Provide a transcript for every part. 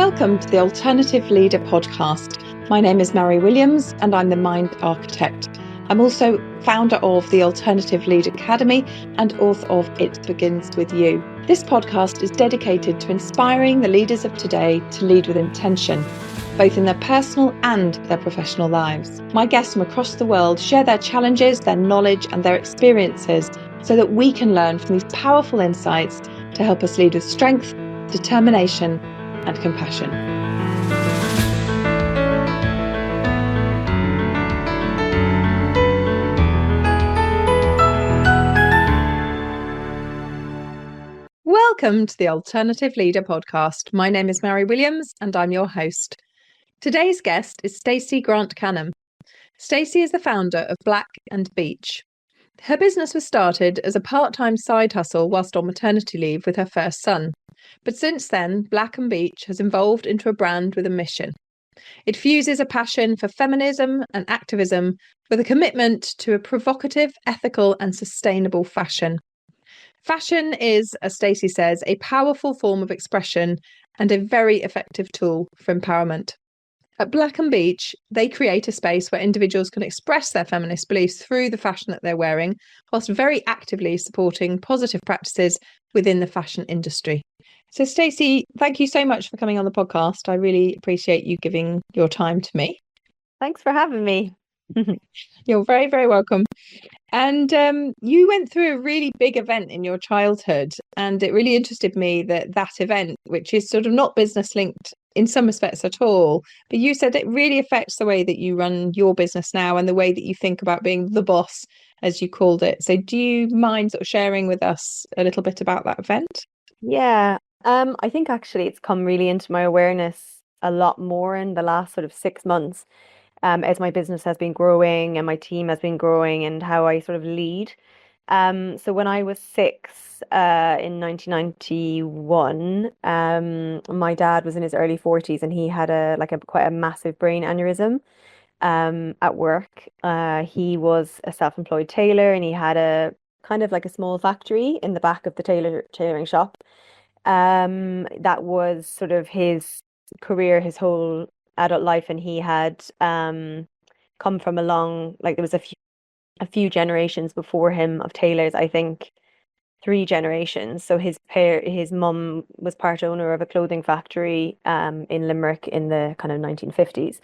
Welcome to the Alternative Leader podcast. My name is Mary Williams and I'm the Mind Architect. I'm also founder of the Alternative Lead Academy and author of It Begins With You. This podcast is dedicated to inspiring the leaders of today to lead with intention, both in their personal and their professional lives. My guests from across the world share their challenges, their knowledge and their experiences so that we can learn from these powerful insights to help us lead with strength, determination and compassion. Welcome to the Alternative Leader podcast. My name is Mary Williams and I'm your host. Today's guest is Stacey Grant Canham. Stacey is the founder of Black Beech. Her business was started as a part-time side hustle whilst on maternity leave with her first son. But since then, Black Beech has evolved into a brand with a mission. It fuses a passion for feminism and activism with a commitment to a provocative, ethical and sustainable fashion. Fashion is, as Stacey says, a powerful form of expression and a very effective tool for empowerment. At Black Beech, they create a space where individuals can express their feminist beliefs through the fashion that they're wearing, whilst very actively supporting positive practices within the fashion industry. So Stacey, thank you so much for coming on the podcast. I really appreciate you giving your time to me. Thanks for having me. You're very, very welcome. And you went through a really big event in your childhood, and it really interested me that event, which is sort of not business linked in some respects at all, but you said it really affects the way that you run your business now and the way that you think about being the boss, as you called it. So do you mind sort of sharing with us a little bit about that event? Yeah, I think actually it's come really into my awareness a lot more in the last sort of 6 months, as my business has been growing and my team has been growing and how I sort of lead. So when I was 6, in 1991, my dad was in his early 40s and he had quite a massive brain aneurysm at work. He was a self-employed tailor and he had a kind of like a small factory in the back of the tailoring shop. That was sort of his career, his whole adult life, and he had come from a long, like there was a few generations before him of tailors, I think 3 generations. So his mum was part owner of a clothing factory in Limerick in the kind of 1950s.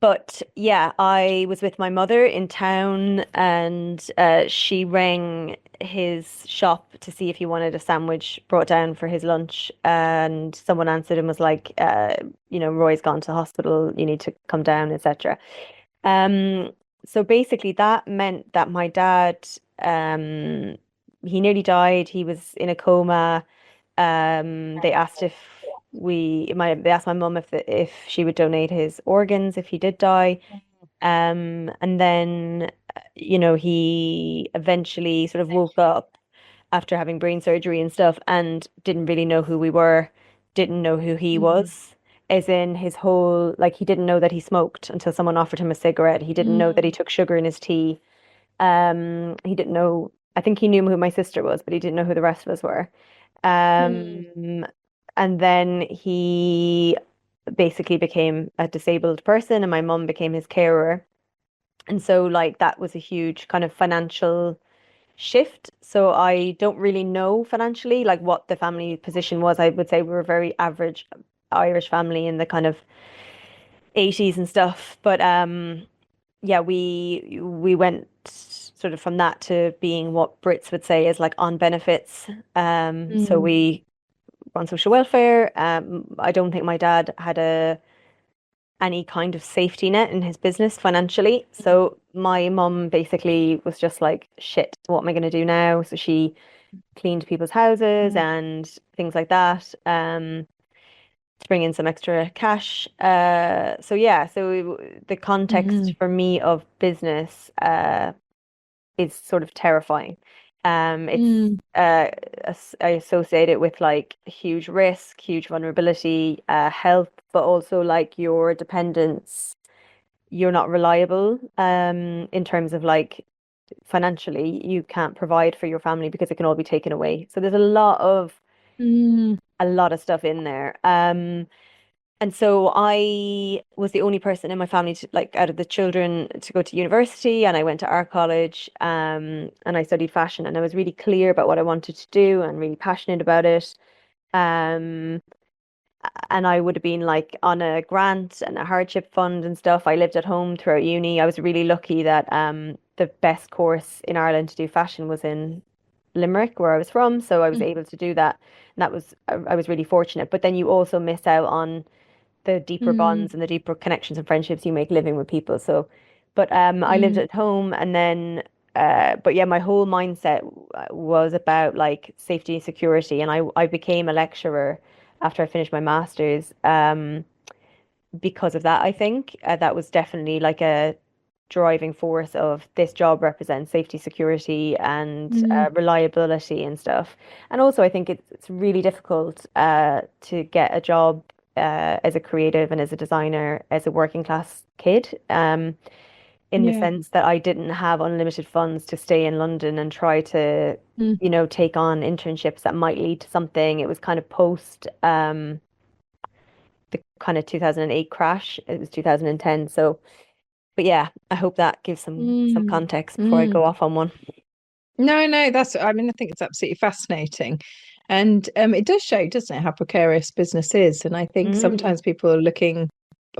But yeah, I was with my mother in town and she rang his shop to see if he wanted a sandwich brought down for his lunch. And someone answered and was like, Roy's gone to hospital, you need to come down, etc. So basically that meant that my dad, he nearly died. He was in a coma. They asked they asked my mum if she would donate his organs if he did die. And then, he eventually sort of woke up after having brain surgery and stuff and didn't really know who we were, didn't know who he was, as in his whole, like he didn't know that he smoked until someone offered him a cigarette. He didn't know that he took sugar in his tea. He didn't know, I think he knew who my sister was, but he didn't know who the rest of us were. And then he basically became a disabled person and my mum became his carer. And so like that was a huge kind of financial shift. So I don't really know financially like what the family position was. I would say we were a very average Irish family in the kind of 80s and stuff. But yeah, we went sort of from that to being what Brits would say is like on benefits. So we on social welfare. I don't think my dad had any kind of safety net in his business financially. So my mum basically was just like, shit, what am I going to do now? So she cleaned people's houses and things like that to bring in some extra cash. So the context for me of business is sort of terrifying. I associate it with like huge risk, huge vulnerability, health, but also like your dependence. You're not reliable in terms of like financially, you can't provide for your family because it can all be taken away. So there's a lot of a lot of stuff in there. And so I was the only person in my family to, like, out of the children to go to university, and I went to art college, and I studied fashion, and I was really clear about what I wanted to do and really passionate about it. Um, and I would have been like on a grant and a hardship fund and stuff. I lived at home throughout uni. I was really lucky that the best course in Ireland to do fashion was in Limerick, where I was from, so I was Mm. able to do that. And that was I was really fortunate. But then you also miss out on the deeper Mm. bonds and the deeper connections and friendships you make living with people. So, but I lived Mm. at home, and then but yeah, my whole mindset was about like safety and security, and I became a lecturer after I finished my master's because of that. I think that was definitely like a driving force of this job represents safety, security, and Mm. reliability and stuff. And also, I think it's really difficult to get a job as a creative and as a designer as a working class kid. In the Yeah. sense that I didn't have unlimited funds to stay in London and try to, Mm. take on internships that might lead to something. It was kind of post the kind of 2008 crash. It was 2010. So, but yeah, I hope that gives some Mm. context before I Mm. go off on one. No, I mean, I think it's absolutely fascinating. And it does show, doesn't it, how precarious business is. And I think Mm, sometimes people are looking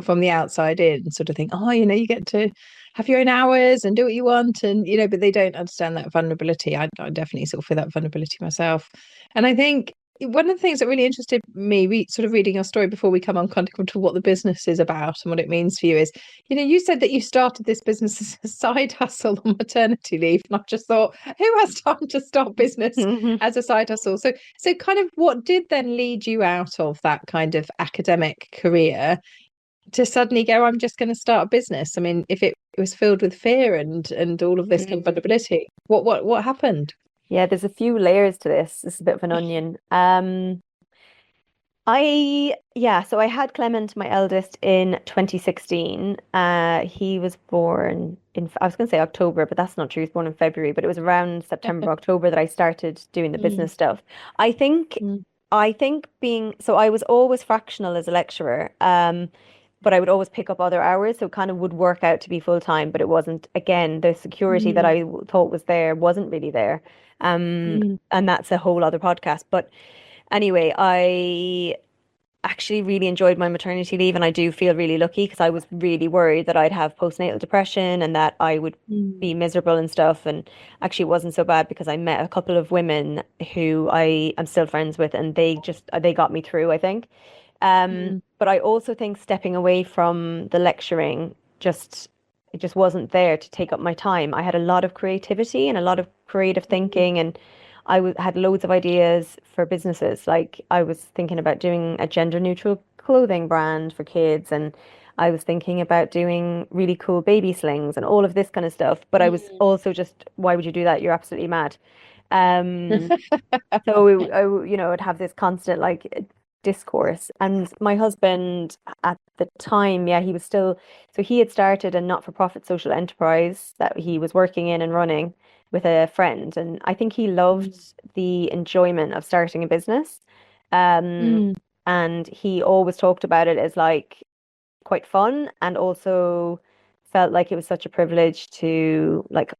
from the outside in, sort of think, oh, you get to have your own hours and do what you want. And, but they don't understand that vulnerability. I definitely sort of feel that vulnerability myself. And I think one of the things that really interested me, sort of reading your story before we come on contact to what the business is about and what it means for you is, you said that you started this business as a side hustle on maternity leave. And I just thought, who has time to start business mm. as a side hustle? So kind of what did then lead you out of that kind of academic career to suddenly go, I'm just going to start a business? I mean, if it was filled with fear and all of this kind of vulnerability, what happened? Yeah, there's a few layers to this. This is a bit of an onion. So I had Clement, my eldest, in 2016. He was born in, I was going to say October, but that's not true. He was born in February, but it was around September, October that I started doing the Mm. business stuff. I think, Mm. I think being, so I was always fractional as a lecturer, but I would always pick up other hours, so it kind of would work out to be full time, but it wasn't, again, the security that Mm. I thought was there wasn't really there. Mm. And that's a whole other podcast. But anyway, I actually really enjoyed my maternity leave, and I do feel really lucky because I was really worried that I'd have postnatal depression and that I would Mm. be miserable and stuff. And actually, it wasn't so bad because I met a couple of women who I am still friends with, and they got me through, I think. Mm. But I also think stepping away from the lecturing just it just wasn't there to take up my time. I had a lot of creativity and a lot of creative Mm. thinking, and had loads of ideas for businesses. Like I was thinking about doing a gender neutral clothing brand for kids, and I was thinking about doing really cool baby slings and all of this kind of stuff. But I was also just, why would you do that? You're absolutely mad. Um, I'd have this constant like discourse. And my husband at the time, yeah, he was still, so he had started a not-for-profit social enterprise that he was working in and running with a friend. And I think he loved Mm. the enjoyment of starting a business. Um, Mm. and he always talked about it as like quite fun, and also felt like it was such a privilege to like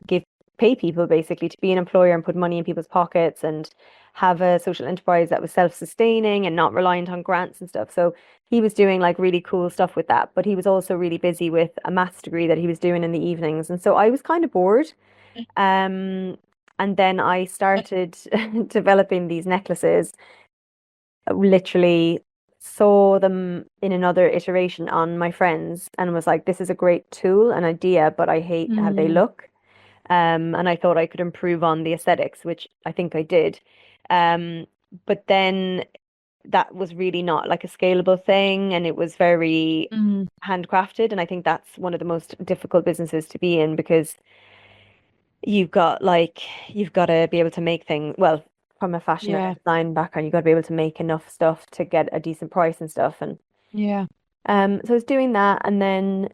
give pay people basically to be an employer and put money in people's pockets and have a social enterprise that was self-sustaining and not reliant on grants and stuff. So he was doing like really cool stuff with that, but he was also really busy with a maths degree that he was doing in the evenings. And so I was kind of bored. Um, and then I started developing these necklaces, literally saw them in another iteration on my friends and was like, this is a great tool and idea, but I hate how they Mm. look. And I thought I could improve on the aesthetics, which I think I did. Um, but then that was really not like a scalable thing, and it was very Mm. handcrafted. And I think that's one of the most difficult businesses to be in because you've got to be able to make things, well, from a fashion and a Yeah. design background, you've got to be able to make enough stuff to get a decent price and stuff. And Yeah. so I was doing that, and then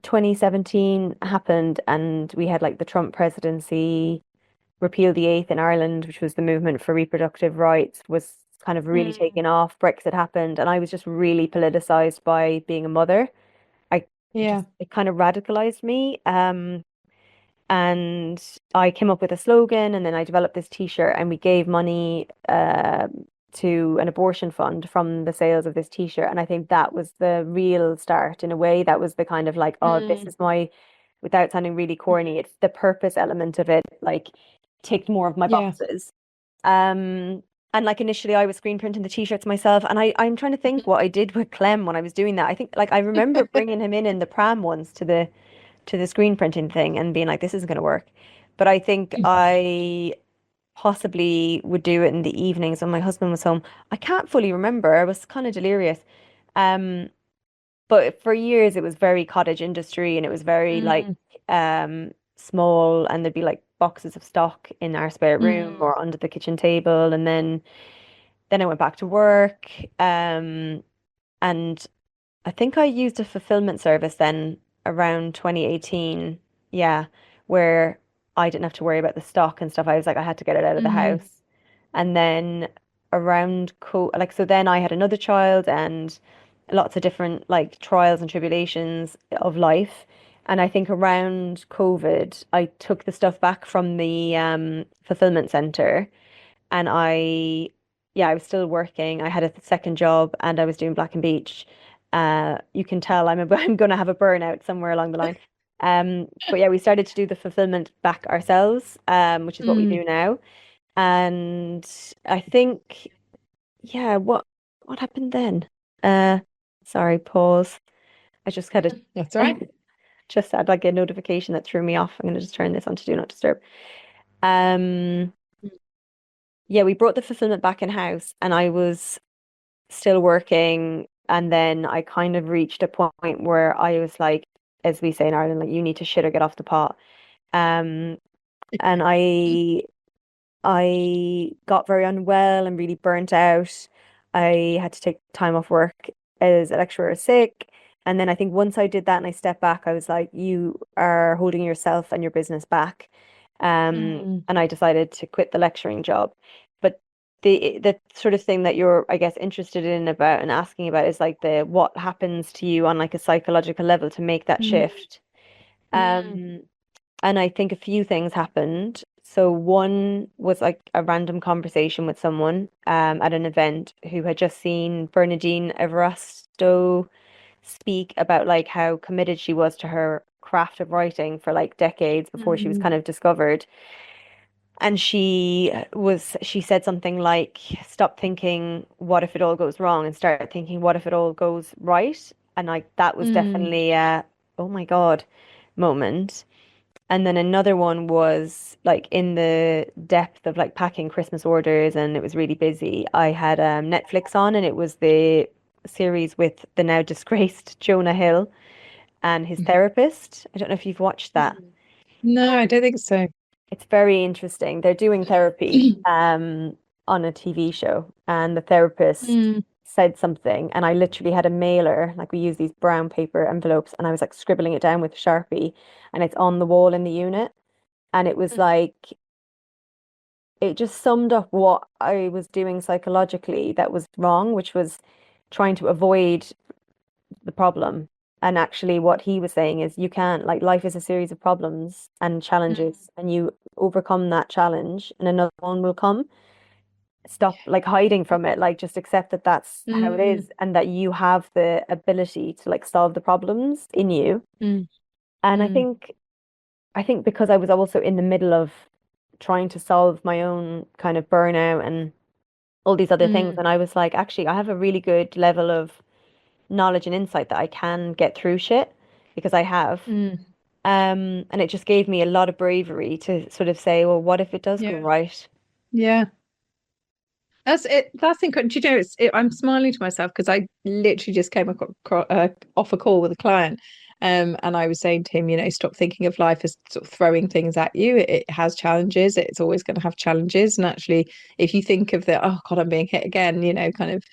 2017 happened, and we had like the Trump presidency. Repeal the Eighth in Ireland, which was the movement for reproductive rights, was kind of really Mm. taken off. Brexit happened, and I was just really politicized by being a mother. I Yeah. it kind of radicalized me. And I came up with a slogan, and then I developed this t-shirt, and we gave money to an abortion fund from the sales of this t-shirt. And I think that was the real start in a way. That was the kind of like, oh, this Mm. is my, without sounding really corny, it's the purpose element of it, like ticked more of my Yeah. boxes. Um, and like initially I was screen printing the t-shirts myself, and I'm trying to think what I did with Clem when I was doing that. I think like I remember bringing him in the pram once to the screen printing thing and being like, this isn't going to work. But I think I possibly would do it in the evenings when my husband was home. I can't fully remember. I was kind of delirious. Um, but for years it was very cottage industry, and it was very like Mm. small, and there'd be like boxes of stock in our spare room Mm. or under the kitchen table. And then I went back to work. And I think I used a fulfillment service then around 2018. Yeah, where I didn't have to worry about the stock and stuff. I was like, I had to get it out of the Mm. house. And then around like, so then I had another child, and lots of different like trials and tribulations of life. And I think around COVID, I took the stuff back from the fulfillment center, and yeah, I was still working. I had a second job, and I was doing Black and Beach. You can tell I'm going to have a burnout somewhere along the line. But yeah, we started to do the fulfillment back ourselves, which is what we Mm. do now. And I think, yeah, what happened then? Uh, sorry, pause. I just had That's all a right. just had like a notification that threw me off. I'm going to just turn this on to do not disturb. Um, yeah, we brought the fulfillment back in house, and I was still working. And then I kind of reached a point where I was like, as we say in Ireland, like, you need to shit or get off the pot. Um, and I got very unwell and really burnt out. I had to take time off work as a lecturer sick. And then I think once I did that and I stepped back, I was like, you are holding yourself and your business back. Mm. And I decided to quit the lecturing job. But the sort of thing that you're, I guess, interested in about and asking about is like the what happens to you on like a psychological level to make that Mm. shift. Mm. Um, and I think a few things happened. So one was like a random conversation with someone at an event who had just seen Bernadine Everasto speak about like how committed she was to her craft of writing for like decades before she was Mm. kind of discovered. And she said something like, stop thinking, what if it all goes wrong, and start thinking, what if it all goes right? And like that was Mm. definitely a, oh my God moment. And then another one was like in the depth of like packing Christmas orders, and it was really busy. I had Netflix on, and it was the series with the now disgraced Jonah Hill and his therapist. I don't know if you've watched that. Mm. No, I don't think so. It's very interesting. They're doing therapy on a TV show, and the therapist Mm. said something, and I literally had a mailer, like we use these brown paper envelopes, and I was like scribbling it down with Sharpie, and it's on the wall in the unit. And it was like, it just summed up what I was doing psychologically that was wrong, which was trying to avoid the problem. And actually, what he was saying is, you can't, like, life is a series of problems and Mm. challenges, and you overcome that challenge, and another one will come. Stop, like, hiding from it. Like, just accept that that's how it Mm. is, and that you have the ability to, like, solve the problems in you. Mm. And Mm. I think because I was also in the middle of trying to solve my own kind of burnout and all these other things, Mm. and I was like, actually, I have a really good level of knowledge and insight that I can get through shit because I have. Mm. And it just gave me a lot of bravery to sort of say, well, what if it does go Yeah. right? Yeah. That's it. That's incredible. Do you know, I'm smiling to myself because I literally just came off a call with a client. And I was saying to him, stop thinking of life as sort of throwing things at you. It has challenges. It's always going to have challenges. And actually, if you think of the, oh God, I'm being hit again, kind of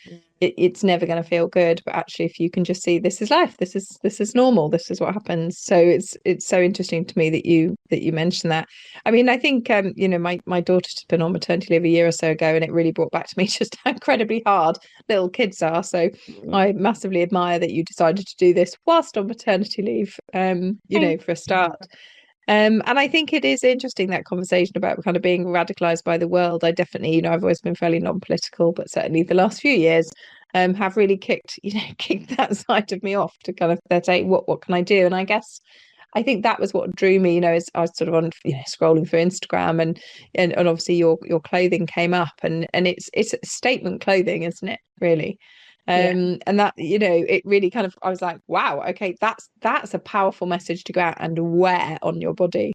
it's never going to feel good. But actually, if you can just see this is life, this is normal, this is what happens. So it's so interesting to me that you mentioned that. I mean, I think my daughter's been on maternity leave a year or so ago, and it really brought back to me just how incredibly hard little kids are. So I massively admire that you decided to do this whilst on maternity leave. For a start. And I think it is interesting, that conversation about kind of being radicalized by the world. I definitely, I've always been fairly non-political, but certainly the last few years have really kicked that side of me off to kind of say, what can I do? And I think that was what drew me, as I was sort of on, scrolling through Instagram, and obviously your clothing came up, and it's statement clothing, isn't it, really? And that, it really kind of, I was like, wow, okay, that's a powerful message to go out and wear on your body.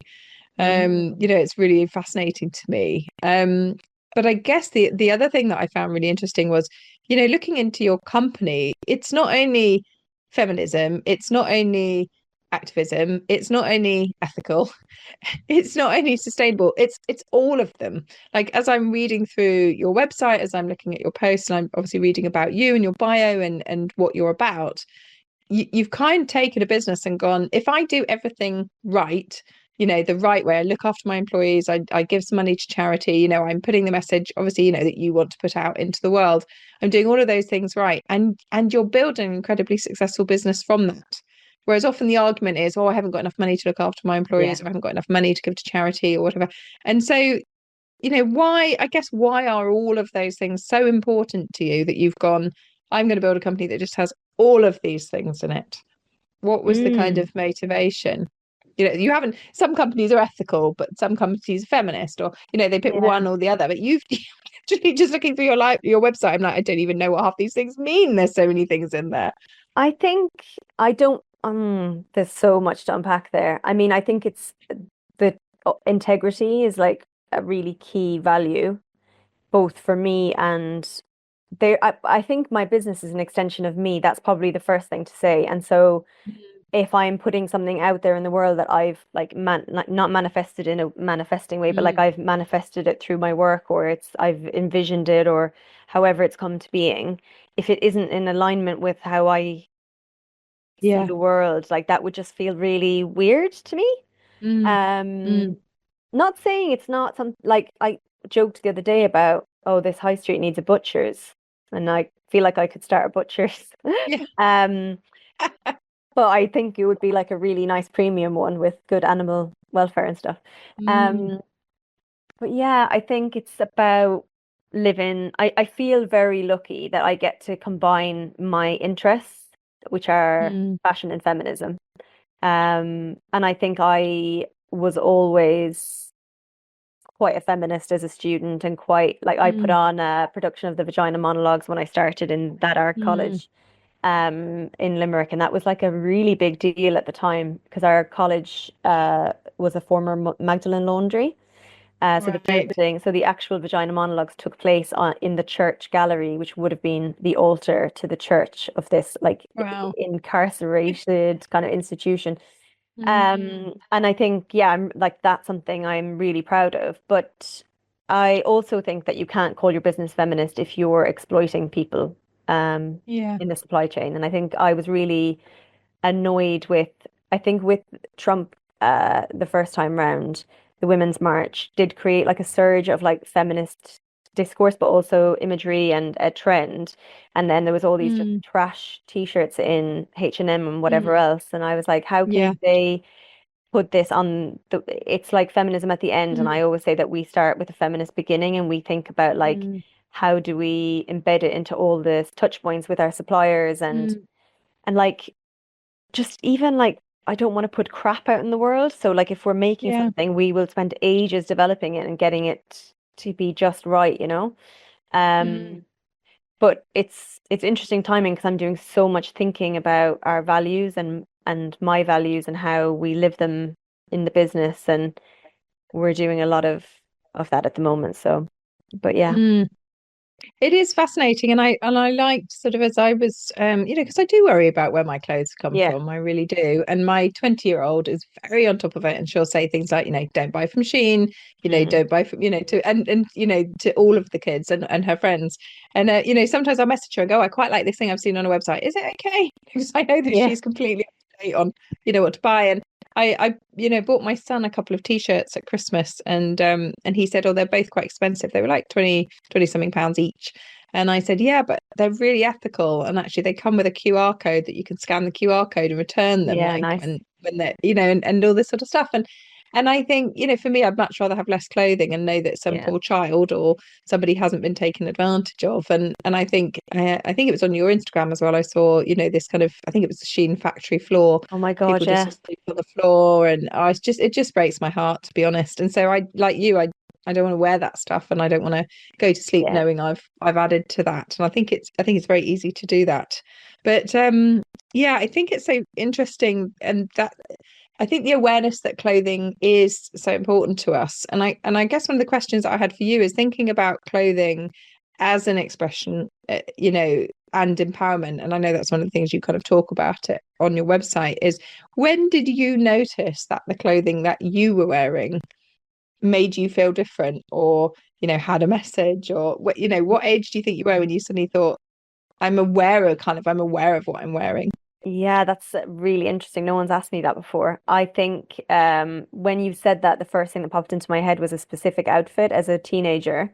It's really fascinating to me. But I guess the other thing that I found really interesting was, looking into your company, it's not only feminism, it's not only activism, it's not only ethical, it's not only sustainable, it's all of them. Like, as I'm reading through your website, as I'm looking at your posts, and I'm obviously reading about you and your bio and what you're about, you've kind of taken a business and gone, if I do everything right, the right way, I look after my employees, I give some money to charity, I'm putting the message, obviously, that you want to put out into the world, I'm doing all of those things right, and you're building an incredibly successful business from that. Whereas often the argument is, oh, I haven't got enough money to look after my employees, or I haven't got enough money to give to charity or whatever. And so, why are all of those things so important to you that you've gone, I'm going to build a company that just has all of these things in it? What was the kind of motivation? You haven't, some companies are ethical, but some companies are feminist, or, they pick one or the other. But you've just looking through your website, I'm like, I don't even know what half these things mean. There's so many things in there. I think I don't, there's so much to unpack there. I mean, I think it's the integrity is like a really key value, both for me and I think my business is an extension of me. That's probably the first thing to say. And so if I'm putting something out there in the world that I've like not manifested in a manifesting way, but like I've manifested it through my work, or I've envisioned it, or however it's come to being, if it isn't in alignment with how I see the world, like that would just feel really weird to me. Not saying it's not some, like I joked the other day about, oh, this high street needs a butcher's, and I feel like I could start a butcher's. But I think it would be like a really nice premium one with good animal welfare and stuff. But yeah, I think it's about living. I feel very lucky that I get to combine my interests, which are fashion and feminism. And I think I was always quite a feminist as a student, and quite like I put on a production of the Vagina Monologues when I started in that art college in Limerick, and that was like a really big deal at the time because our college was a former Magdalen laundry. So the building, so the actual Vagina Monologues took place in the church gallery, which would have been the altar to the church of this like incarcerated kind of institution. And I think, yeah, I'm like, that's something I'm really proud of. But I also think that you can't call your business feminist if you're exploiting people in the supply chain. And I think I was really annoyed with, I think with Trump the first time round, the Women's March did create like a surge of like feminist discourse, but also imagery and a trend. And then there was all these just trash t-shirts in H&M and whatever else. And I was like, how can they put this on it's like feminism at the end. And I always say that we start with a feminist beginning, and we think about like, how do we embed it into all the touch points with our suppliers and like, just even like, I don't want to put crap out in the world. So like if we're making something, we will spend ages developing it and getting it to be just right, But it's interesting timing because I'm doing so much thinking about our values and my values and how we live them in the business, and we're doing a lot of that at the moment. So, but yeah. It is fascinating, and I liked sort of as I was, because I do worry about where my clothes come Yeah. from. I really do. And my 20-year-old is very on top of it, and she'll say things like, don't buy from Shein, Mm. don't buy from, to and to all of the kids and her friends. And sometimes I message her and go, I quite like this thing I've seen on a website. Is it okay? Because I know that Yeah. she's completely up to date on, what to buy. And I bought my son a couple of t-shirts at Christmas, and he said, oh, they're both quite expensive. They were like 20 something pounds each. And I said, yeah, but they're really ethical. And actually they come with a QR code that you can scan the QR code and return them, Yeah, like nice. when they're, and all this sort of stuff. And I think, for me, I'd much rather have less clothing and know that some Yeah. poor child or somebody hasn't been taken advantage of. And I think it was on your Instagram as well. I saw, this kind of, I think it was the Shein factory floor, Oh my God, people just yeah. asleep on the floor, and it just breaks my heart, to be honest. And so I, like you, I don't want to wear that stuff, and I don't want to go to sleep Yeah. knowing I've added to that. And I think it's very easy to do that. But yeah, I think it's so interesting, and that I think the awareness that clothing is so important to us. And I guess one of the questions I had for you is thinking about clothing as an expression, and empowerment. And I know that's one of the things you kind of talk about it on your website, is when did you notice that the clothing that you were wearing made you feel different, or had a message, or what age do you think you were when you suddenly thought, I'm aware of what I'm wearing? Yeah, that's really interesting. No one's asked me that before. I think when you said that, the first thing that popped into my head was a specific outfit as a teenager.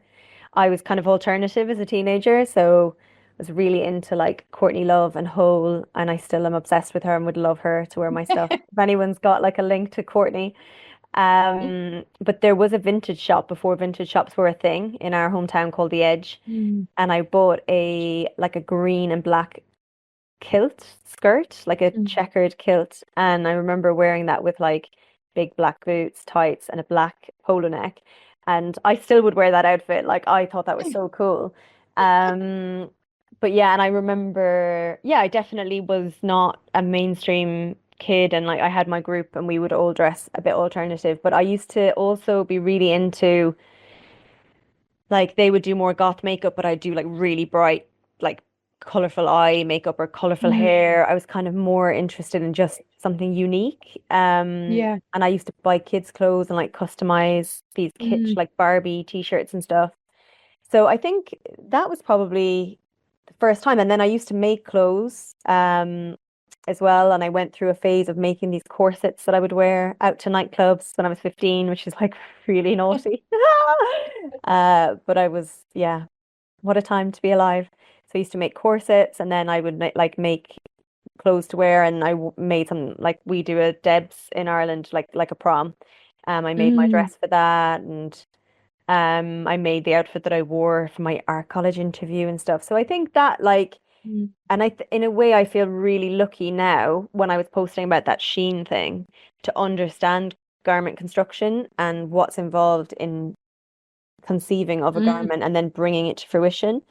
I was kind of alternative as a teenager, so I was really into like Courtney Love and Hole, and I still am obsessed with her and would love her to wear my stuff. If anyone's got like a link to Courtney. But there was a vintage shop before vintage shops were a thing in our hometown called The Edge, Mm. and I bought a green and black kilt skirt, like a Mm. checkered kilt. And I remember wearing that with like big black boots, tights, and a black polo neck. And I still would wear that outfit. Like I thought that was so cool. Um, but yeah, and I remember, yeah, I definitely was not a mainstream kid, and like I had my group and we would all dress a bit alternative. But I used to also be really into like they would do more goth makeup, but I'd do like really bright, like colorful eye makeup or colorful Mm. hair. I was kind of more interested in just something unique. Yeah. And I used to buy kids' clothes and like customize these kitsch Mm. like Barbie t-shirts and stuff. So I think that was probably the first time. And then I used to make clothes as well. And I went through a phase of making these corsets that I would wear out to nightclubs when I was 15, which is like really naughty. But I was, yeah, what a time to be alive. So I used to make corsets, and then I would like make clothes to wear, and made some like we do a Debs in Ireland, like a prom. I made my Mm. dress for that, and I made the outfit that I wore for my art college interview and stuff. So I think that like, Mm. and in a way, I feel really lucky now when I was posting about that Sheen thing to understand garment construction and what's involved in conceiving of a Mm. garment and then bringing it to fruition.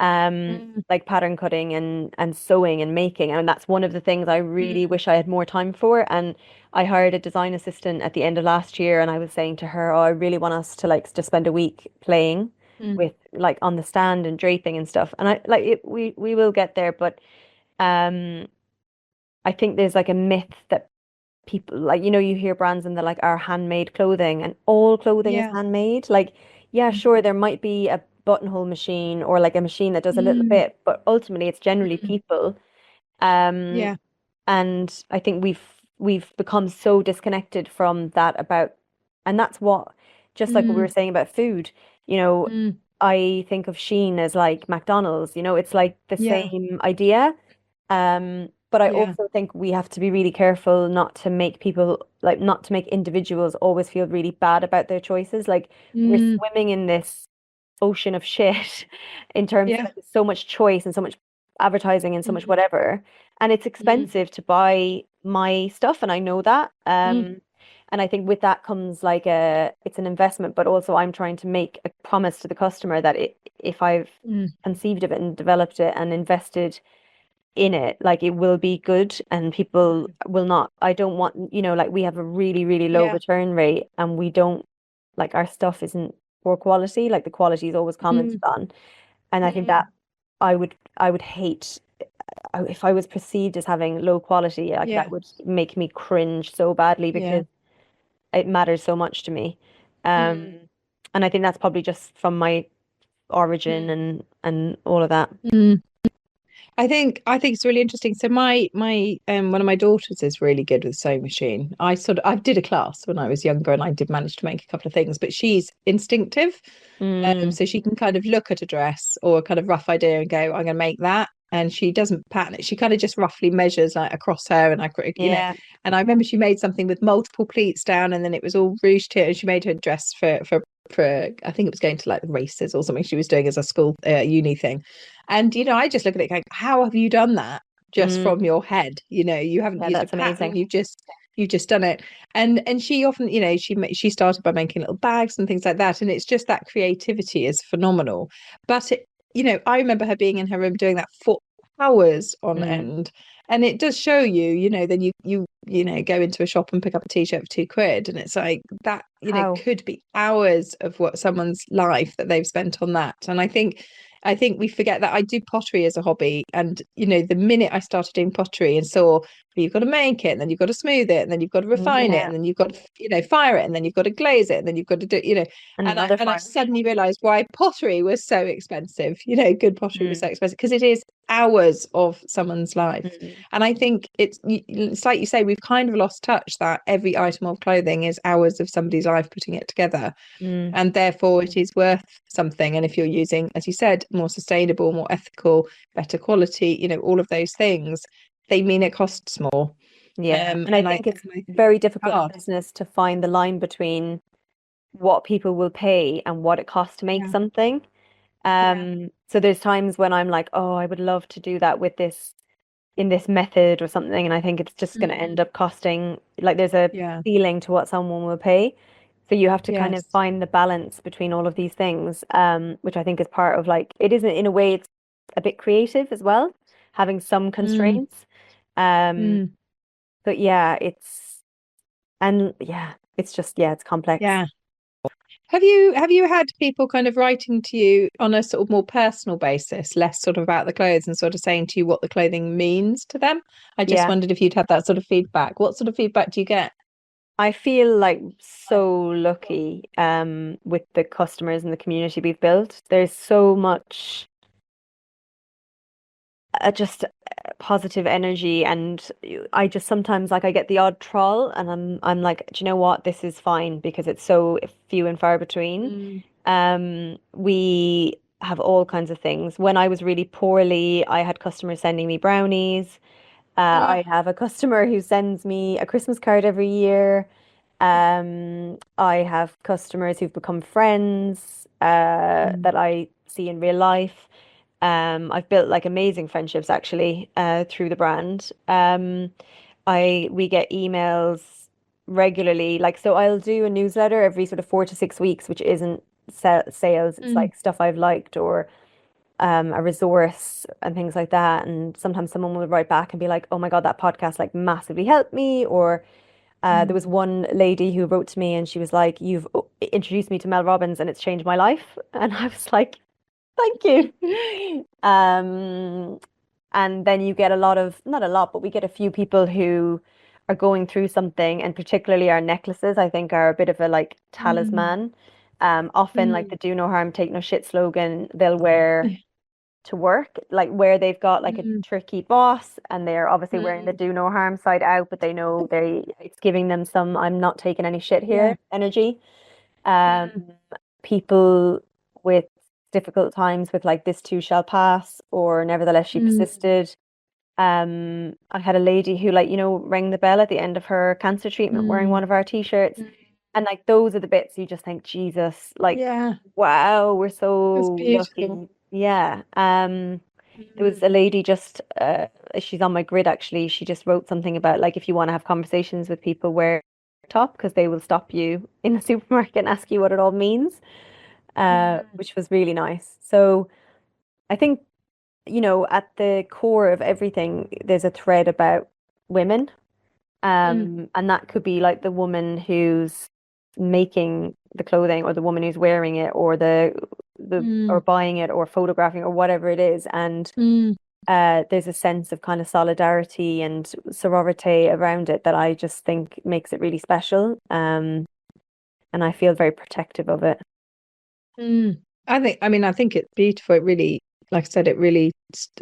Mm. Like pattern cutting and sewing and making. And that's one of the things I really wish I had more time for. And I hired a design assistant at the end of last year, and I was saying to her, oh, I really want us to like just spend a week playing Mm. with like on the stand and draping and stuff. And I like it, we will get there, but um I think there's like a myth that people like, you hear brands and they're like our handmade clothing, and all clothing is Yeah. handmade. Like, yeah, Mm. sure, there might be a buttonhole machine or like a machine that does a little Mm. bit, but ultimately it's generally Mm. people. Um, Yeah. and I think we've become so disconnected from that about, and that's what, just like what we were Mm. saying about food, you know, Mm. I think of Shein as like McDonald's, it's like the Yeah. same idea. But I Yeah. also think we have to be really careful not to make people, like, not to make individuals always feel really bad about their choices. Like, we're Mm. swimming in this ocean of shit in terms of Yeah. like so much choice and so much advertising and so much Mm. whatever. And it's Mm. expensive to buy my stuff, and I know that. Mm. And I think with that comes like it's an investment, but also I'm trying to make a promise to the customer that if I've Mm. conceived of it and developed it and invested in it, like it will be good and people Mm. will not. I don't want, like we have a really, really low Yeah. return rate, and we don't like our stuff isn't poor quality. Like the quality is always commented Mm. on. And I think that I would hate if I was perceived as having low quality, like Yeah. that would make me cringe so badly Yeah. because it matters so much to me. Um, and I think that's probably just from my origin and all of that. Mm. I think it's really interesting. So my one of my daughters is really good with sewing machine. I did a class when I was younger and I did manage to make a couple of things, but she's instinctive. Mm, So she can kind of look at a dress or a kind of rough idea and go, I'm gonna make that. And she doesn't pattern it. She kind of just roughly measures like across her and yeah. and I remember she made something with multiple pleats down and then it was all ruched here and she made her dress for I think it was going to like the races or something she was doing as a school uni thing. And I just look at it going, how have you done that just Mm, from your head? You haven't yeah, used a that's pattern, amazing. you've just done it. And she often, she started by making little bags and things like that. And it's just that creativity is phenomenal. But I remember her being in her room doing that for hours on Mm, end. And it does show then you go into a shop and pick up a t-shirt for £2 and it's like that, how? could be hours of what someone's life that they've spent on that. And I think we forget that I do pottery as a hobby. And, the minute I started doing pottery and saw you've got to make it and then you've got to smooth it and then you've got to refine it Yeah. and then you've got to, fire it and then you've got to glaze it and then you've got to do, And and I another and I fire. suddenly realized why pottery was so expensive. Good pottery was Mm, so expensive because it is hours of someone's life. mm, And I think it's like you say, we've kind of lost touch that every item of clothing is hours of somebody's life putting it together. mm, And therefore it is worth something. And if you're using, as you said, more sustainable, more ethical, better quality, all of those things, they mean it costs more. yeah. And I And I think it's and I think very it's difficult in hard. business to find the line between what people will pay and what it costs to make Yeah. something. Yeah. So there's times when I'm like, oh, I would love to do that with this in this method or something, and I think it's just going to end Mm. up costing, like there's a Yeah. ceiling to what someone will pay. So you have to kind of Yes. find the balance between all of these things, which I think is part of like it isn't in a way it's a bit creative as well, having some Mm. constraints. Um, Mm. but yeah, it's just it's complex. Yeah. Have you had people kind of writing to you on a sort of more personal basis, less sort of about the clothes and sort of saying to you what the clothing means to them? I just Yeah. wondered if you'd had that sort of feedback. What sort of feedback do you get? I feel like so lucky with the customers and the community we've built. There's so much just positive energy, and I just sometimes like I get the odd troll and I'm like, do you know what? This is fine because it's so few and far between. Mm. We have all kinds of things. When I was really poorly, I had customers sending me brownies. I Ah. have a customer who sends me a Christmas card every year. I have customers who've become friends Mm. that I see in real life. I've built like amazing friendships actually through the brand. We get emails regularly. Like, so I'll do a newsletter every sort of 4 to 6 weeks, which isn't sales. It's Mm. like stuff I've liked or a resource and things like that. And sometimes someone will write back and be like, "Oh my God, that podcast like massively helped me." Or there Mm. was one lady who wrote to me and she was like, "You've introduced me to Mel Robbins and it's changed my life." And I was like, "Thank you." And then you get a lot of, not a lot, but we get a few people who are going through something, and particularly our necklaces, I think, are a bit of a like Mm. talisman. Often like the Mm. do no harm, take no shit slogan, they'll wear to work, like where they've got like a Mm. tricky boss and they're obviously wearing the Mm. do no harm side out, but they know it's giving them some I'm not taking any shit Yeah. here energy. Um, Mm. People with difficult times with like this too shall pass or nevertheless she Mm. persisted. I had a lady who like, rang the bell at the end of her cancer treatment wearing Mm. one of our t-shirts. Mm. And like those are the bits you just think, Jesus, like, Yeah. wow, we're That's so beautiful. lucky. Yeah. There was Mm. a lady just she's on my grid actually. She just wrote something about like if you want to have conversations with people, wear top because they will stop you in the supermarket and ask you what it all means, Mm. which was really nice. So I think, at the core of everything, there's a thread about women. Mm. And that could be like the woman who's making the clothing or the woman who's wearing it or the or buying it or photographing or whatever it is. And there's a sense of kind of solidarity and sorority around it that I just think makes it really special. And I feel very protective of it. I think it's beautiful. It really, like I said, it really,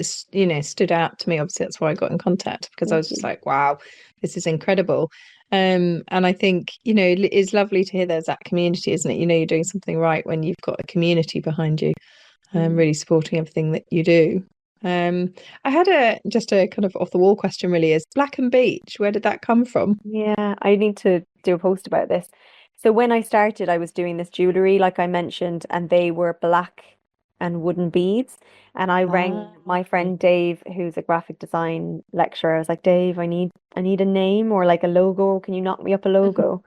stood out to me. Obviously, that's why I got in contact, because I was just like, wow, this is incredible. And I think, it's lovely to hear there's that community, isn't it? You're doing something right when you've got a community behind you, really supporting everything that you do. I had just a kind of off the wall question, really, is Black and Beech, where did that come from? Yeah, I need to do a post about this. So when I started, I was doing this jewelry, like I mentioned, and they were black and wooden beads. And I rang my friend Dave, who's a graphic design lecturer. I was like, Dave, I need a name or like a logo. Can you knock me up a logo?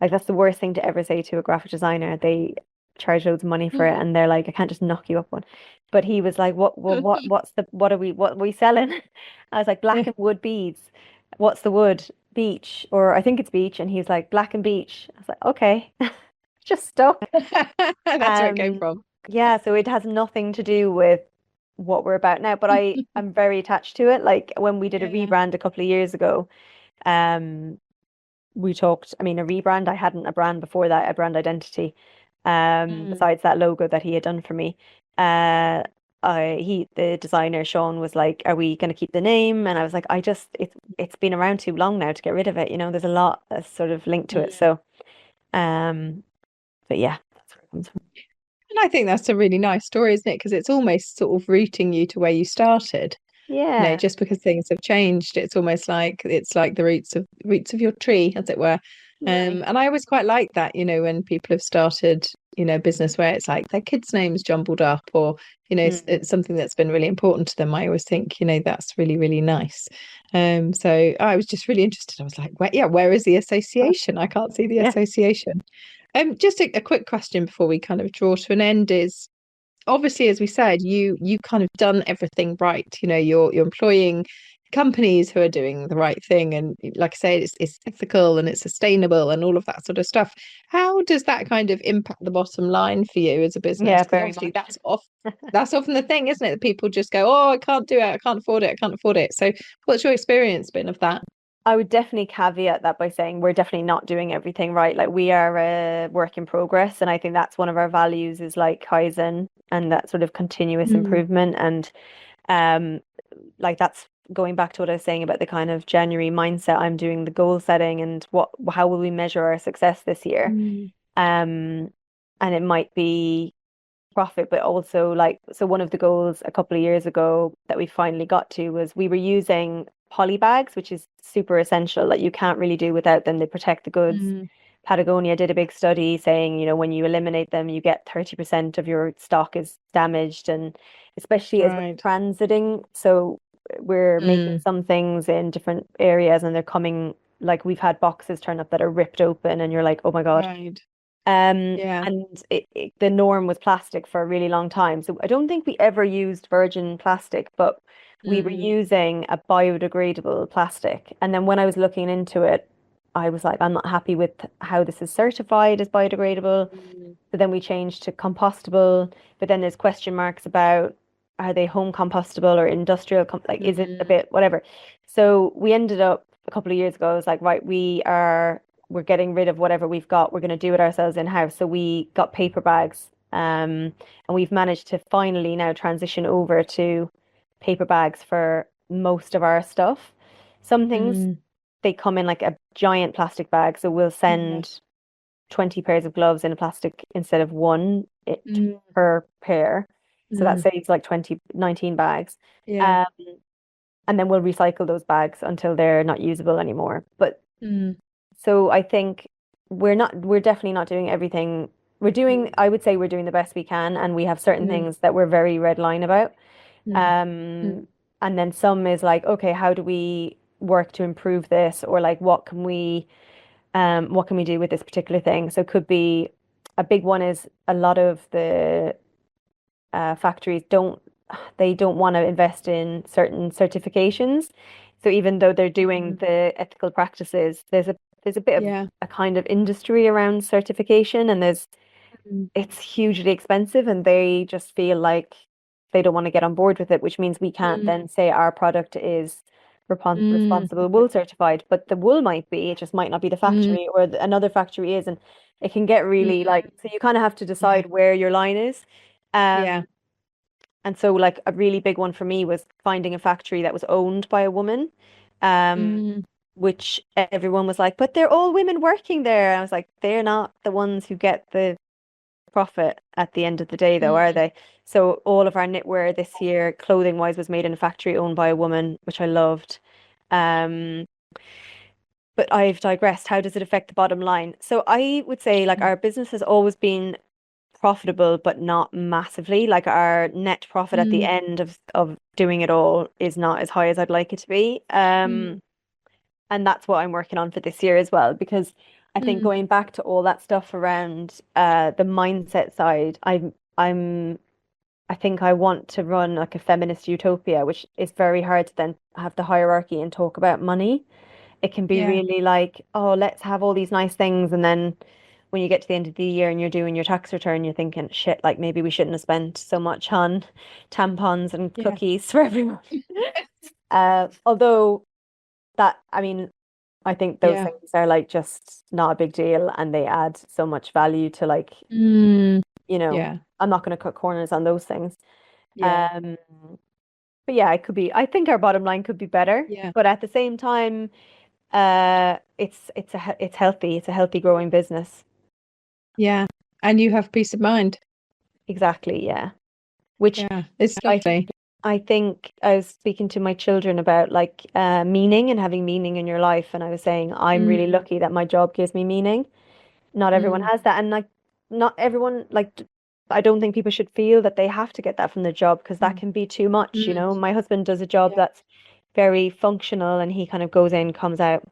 Like that's the worst thing to ever say to a graphic designer. They charge loads of money for it, and they're like, I can't just knock you up one. But he was like, what are we selling? I was like, black and wood beads. What's the wood? Beech, or I think it's beech. And he's like, Black and Beech. I was like, okay, just stuck. That's where it came from. Yeah, so it has nothing to do with what we're about now, but I'm very attached to it. Like when we did a rebrand a couple of years ago, we talked, I mean, a rebrand, I hadn't a brand before that, a brand identity, besides that logo that he had done for me. The designer Sean was like, "Are we going to keep the name?" And I was like, it's been around too long now to get rid of it. There's a lot that's sort of linked to it. So, but yeah, that's where it comes from. And I think that's a really nice story, isn't it? Because it's almost sort of rooting you to where you started. Yeah, Just because things have changed, it's almost like the roots of your tree, as it were. right. And I always quite like that, when people have started, business where it's like their kids' names jumbled up, or it's something that's been really important to them. I always think, that's really, really nice. So I was just really interested. I was like, where is the association? I can't see the Yeah. association. Just a quick question before we kind of draw to an end is, obviously, as we said, you kind of done everything right. You're employing companies who are doing the right thing, and like I say, it's ethical and it's sustainable and all of that sort of stuff. How does that kind of impact the bottom line for you as a business? Yeah, Because very obviously much. that's often the thing, isn't it? That people just go, oh, I can't do it, I can't afford it, I can't afford it. So what's your experience been of that? I would definitely caveat that by saying we're definitely not doing everything right. Like we are a work in progress, and I think that's one of our values is like Kaizen and that sort of continuous improvement. And um, like that's going back to what I was saying about the kind of January mindset. I'm doing the goal setting and how will we measure our success this year? Um, and it might be profit, but also like, so one of the goals a couple of years ago that we finally got to was we were using poly bags, which is super essential, that you can't really do without them. They protect the goods. Patagonia did a big study saying, when you eliminate them, you get 30% of your stock is damaged, and especially as we're Right. transiting. So we're making some things in different areas and they're coming, like we've had boxes turn up that are ripped open and you're like, oh my God. Right. Yeah. And the norm was plastic for a really long time. So I don't think we ever used virgin plastic, but we were using a biodegradable plastic. And then when I was looking into it, I was like, I'm not happy with how this is certified as biodegradable. So then we changed to compostable, but then there's question marks about are they home compostable or industrial, like is it a bit whatever. So we ended up a couple of years ago, I was like, right, we're getting rid of whatever we've got. We're going to do it ourselves in house. So we got paper bags, and we've managed to finally now transition over to paper bags for most of our stuff. Some things they come in like a giant plastic bag, so we'll send 20 pairs of gloves in a plastic instead of one per pair. So that saves like 19 bags. Yeah. And then we'll recycle those bags until they're not usable anymore. But so I think we're definitely not doing everything. I would say we're doing the best we can, and we have certain things that we're very red line about. And then some is like, okay, how do we work to improve this? Or like, what can we do with this particular thing? So it could be a big one is a lot of the factories don't want to invest in certain certifications. So even though they're doing the ethical practices, there's a bit of a kind of industry around certification, and there's it's hugely expensive, and they just feel like they don't want to get on board with it, which means we can't Mm, then say our product is mm, responsible wool certified, but the wool might be, it just might not be the mm, factory, or another factory is, and it can get really mm. like, so you kind of have to Yeah, decide where your line is. yeah. Um, and so like a really big one for me was finding a factory that was owned by a woman. Um, Mm, which everyone was like, but they're all women working there. And I was like, they're not the ones who get the profit at the end of the day, though, are mm, they? So all of our knitwear this year, clothing wise, was made in a factory owned by a woman, which I loved. Um, but I've digressed. How does it affect the bottom line? So I would say like mm, our business has always been profitable, but not massively. Like our net profit at the mm, end of doing it all is not as high as I'd like it to be. mm, And that's what I'm working on for this year as well, because I think mm, going back to all that stuff around the mindset side, I'm I think I want to run like a feminist utopia, which is very hard to then have the hierarchy and talk about money. It can be yeah, really like, oh, let's have all these nice things, and then when you get to the end of the year and you're doing your tax return, you're thinking, shit, like maybe we shouldn't have spent so much on tampons and yeah, cookies for everyone. Although that, I mean, I think those yeah. things are like just not a big deal, and they add so much value to like, Mm, you know, yeah, I'm not going to cut corners on those things. yeah, Um, but yeah, it could be, I think our bottom line could be better, yeah, but at the same time, it's healthy. It's a healthy growing business. yeah. And you have peace of mind. Exactly, yeah. Which Yeah, it's I lovely. I think I was speaking to my children about like meaning and having meaning in your life, and I was saying I'm Mm, really lucky that my job gives me meaning. Not everyone mm, has that, and like not everyone like I don't think people should feel that they have to get that from the job, because that mm, can be too much, you mm, know. My husband does a job yeah, that's very functional, and he kind of goes in, comes out.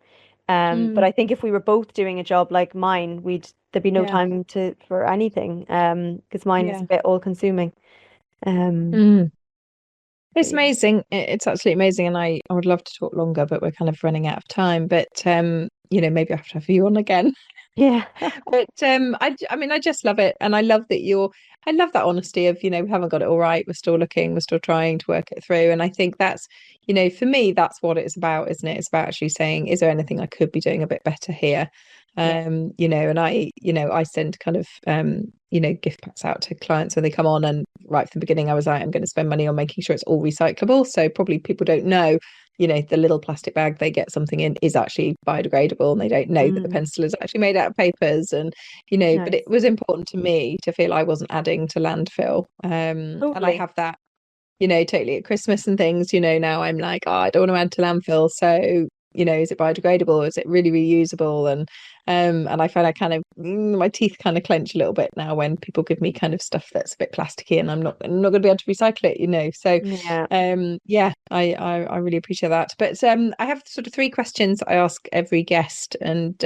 But mm, I think if we were both doing a job like mine, there'd be no yeah, time to for anything. Because mine is a yeah. bit all consuming. Um, Mm. but It's yeah. amazing. It's absolutely amazing. And I would love to talk longer, but we're kind of running out of time. But maybe I have to have you on again. Yeah. But I mean, I just love it, and I love that I love that honesty of, we haven't got it all right. We're still looking. We're still trying to work it through. And I think that's, for me, that's what it's about, isn't it? It's about actually saying, is there anything I could be doing a bit better here? Yeah. And I send kind of gift packs out to clients when they come on, and right from the beginning, I was like, I'm going to spend money on making sure it's all recyclable. So probably people don't know, the little plastic bag they get something in is actually biodegradable, and they don't know that the Mm, pencil is actually made out of papers. And but it nice. was important to me to feel I wasn't adding to landfill. And I Totally. have that, totally at Christmas and things. Now I'm like, oh, I don't want to add to landfill, so is it biodegradable, or is it really reusable? And I find I kind of my teeth kind of clench a little bit now when people give me kind of stuff that's a bit plasticky, and I'm not going to be able to recycle it. So Yeah. yeah, I really appreciate that. But I have sort of three questions I ask every guest. And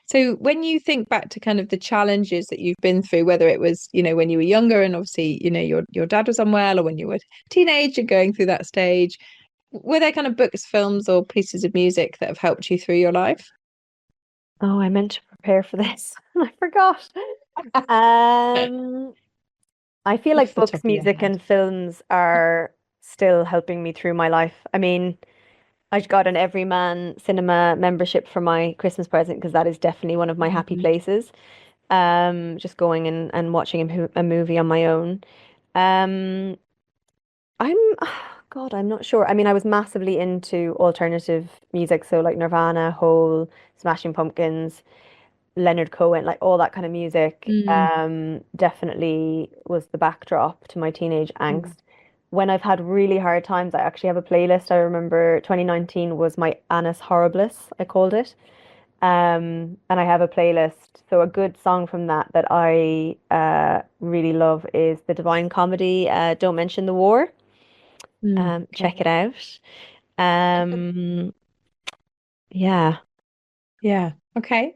so when you think back to kind of the challenges that you've been through, whether it was, when you were younger and obviously, your dad was unwell, or when you were a teenager going through that stage, were there kind of books, films, or pieces of music that have helped you through your life? Oh, I meant to prepare for this. I forgot. Um, I feel Off like the top books, of your music, head. and films are still helping me through my life. I mean, I got an Everyman cinema membership for my Christmas present, because that is definitely one of my happy Mm, places. Just going and watching a movie on my own. Um, I'm, God, I'm not sure. I mean, I was massively into alternative music, so like Nirvana, Hole, Smashing Pumpkins, Leonard Cohen, like all that kind of music. mm, Definitely was the backdrop to my teenage mm, angst. When I've had really hard times, I actually have a playlist. I remember 2019 was my Annus Horribilis, I called it. And I have a playlist. So a good song from that I really love is the Divine Comedy, Don't Mention the War. Check okay. it out. Um, yeah. Yeah. Okay.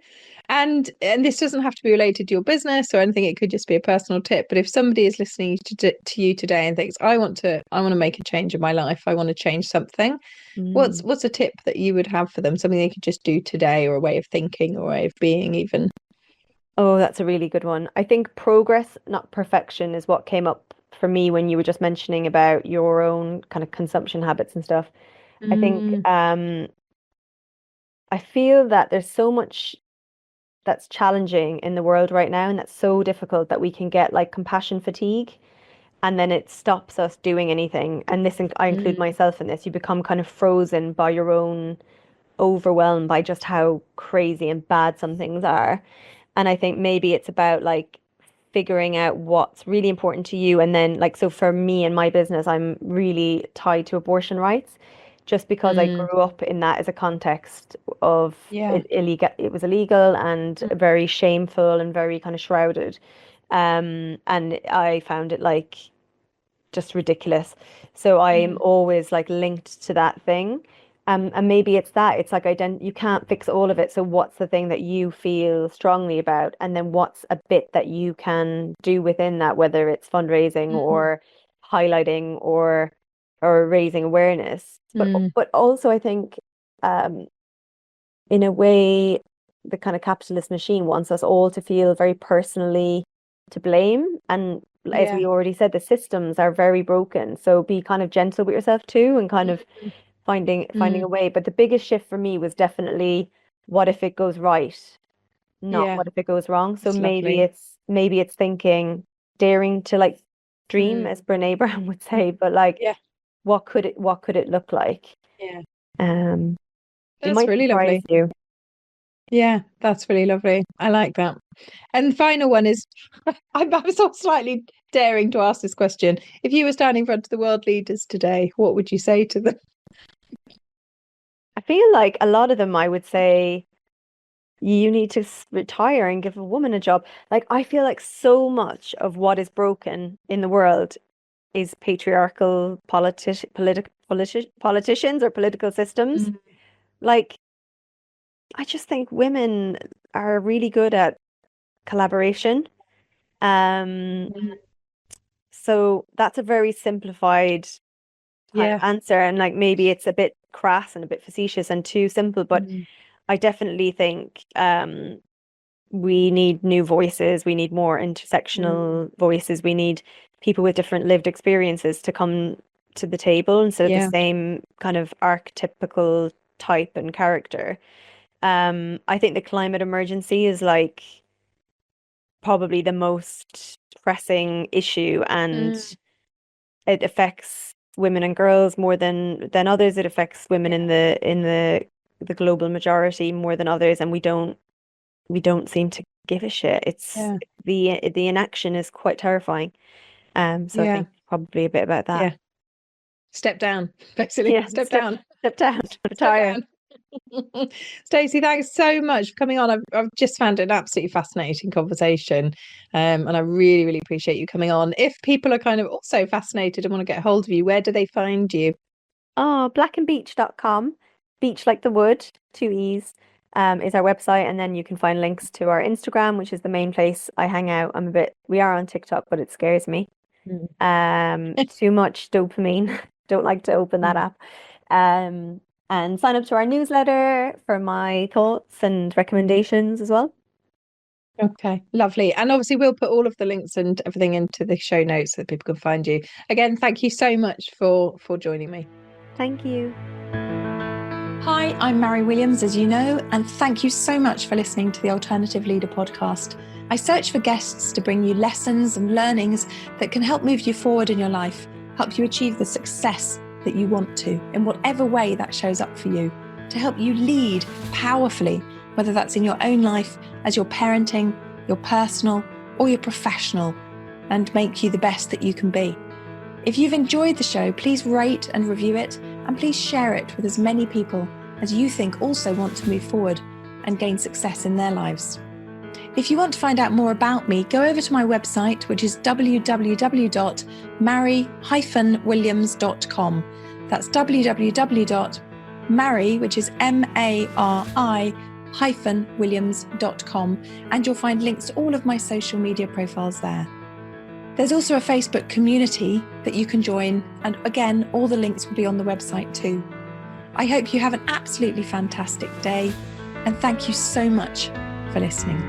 And this doesn't have to be related to your business or anything. It could just be a personal tip. But if somebody is listening to you today and thinks, I want to make a change in my life, I want to change something. What's Mm. what's a tip that you would have for them? Something they could just do today, or a way of thinking, or a way of being, even. Oh, that's a really good one. I think progress, not perfection, is what came up for me when you were just mentioning about your own kind of consumption habits and stuff. I think Mm, I feel that there's so much that's challenging in the world right now, and that's so difficult that we can get like compassion fatigue, and then it stops us doing anything. And I include mm, myself in this. You become kind of frozen by your own overwhelmed by just how crazy and bad some things are. And I think maybe it's about like figuring out what's really important to you. And then, like, so for me and my business, I'm really tied to abortion rights just because I mm, grew up in that as a context of yeah. illegal, it was illegal and Mm, very shameful and very kind of shrouded. And I found it like just ridiculous. So I'm mm, always like linked to that thing. And maybe it's that it's like you can't fix all of it. So what's the thing that you feel strongly about? And then what's a bit that you can do within that, whether it's fundraising mm, or highlighting or raising awareness. mm, But also I think um in a way, the kind of capitalist machine wants us all to feel very personally to blame. And as yeah. we already said, the systems are very broken. So be kind of gentle with yourself too, and kind of Mm, finding mm, a way. But the biggest shift for me was definitely what if it goes right, not yeah. what if it goes wrong. So It's lovely. maybe it's thinking, daring to like dream, Mm, as Brene Brown would mm, say, but like yeah. what could it look like? Yeah. Um, it That's might really surprise lovely. you. Yeah, that's really lovely. I like that. And the final one is I'm sort of slightly daring to ask this question. If you were standing in front of the world leaders today, what would you say to them? I feel like a lot of them, I would say, you need to retire and give a woman a job. Like, I feel like so much of what is broken in the world is patriarchal politicians or political systems. Mm, Like, I just think women are really good at collaboration. Um, mm, so that's a very simplified kind of yeah. answer, and like maybe it's a bit crass and a bit facetious and too simple, but Mm, I definitely think we need new voices. We need more mm, intersectional voices. We need people with different lived experiences to come to the table instead of the yeah. same kind of archetypical type and character. I think the climate emergency is like probably the most pressing issue, and Mm, it affects women and girls more than others. It affects women yeah. in the global majority more than others, and we don't seem to give a shit. It's Yeah. the inaction is quite terrifying. So I Yeah. think probably a bit about that. Yeah. Step down, basically. Yeah, Step down. step down, Step retire. down. Stacey, thanks so much for coming on. I've just found it an absolutely fascinating conversation. And I really, really appreciate you coming on. If people are kind of also fascinated and want to get hold of you, where do they find you? Oh, blackandbeech.com. Beech like the wood, two E's, is our website. And then you can find links to our Instagram, which is the main place I hang out. We are on TikTok, but it scares me. Mm. Too much dopamine. Don't like to open that Mm. app. Um, and sign up to our newsletter for my thoughts and recommendations as well. Okay, lovely. And obviously, we'll put all of the links and everything into the show notes so that people can find you. Again, thank you so much for joining me. Thank you. Hi, I'm Mary Williams, as you know, and thank you so much for listening to the Alternative Leader podcast. I search for guests to bring you lessons and learnings that can help move you forward in your life, help you achieve the success that you want to, in whatever way that shows up for you, to help you lead powerfully, whether that's in your own life, as your parenting, your personal, or your professional, and make you the best that you can be. If you've enjoyed the show, please rate and review it, and please share it with as many people as you think also want to move forward and gain success in their lives. If you want to find out more about me, go over to my website, which is www.mary-williams.com. That's www.mary, which is MARI-williams.com, and you'll find links to all of my social media profiles there. There's also a Facebook community that you can join, and again, all the links will be on the website too. I hope you have an absolutely fantastic day, and thank you so much for listening.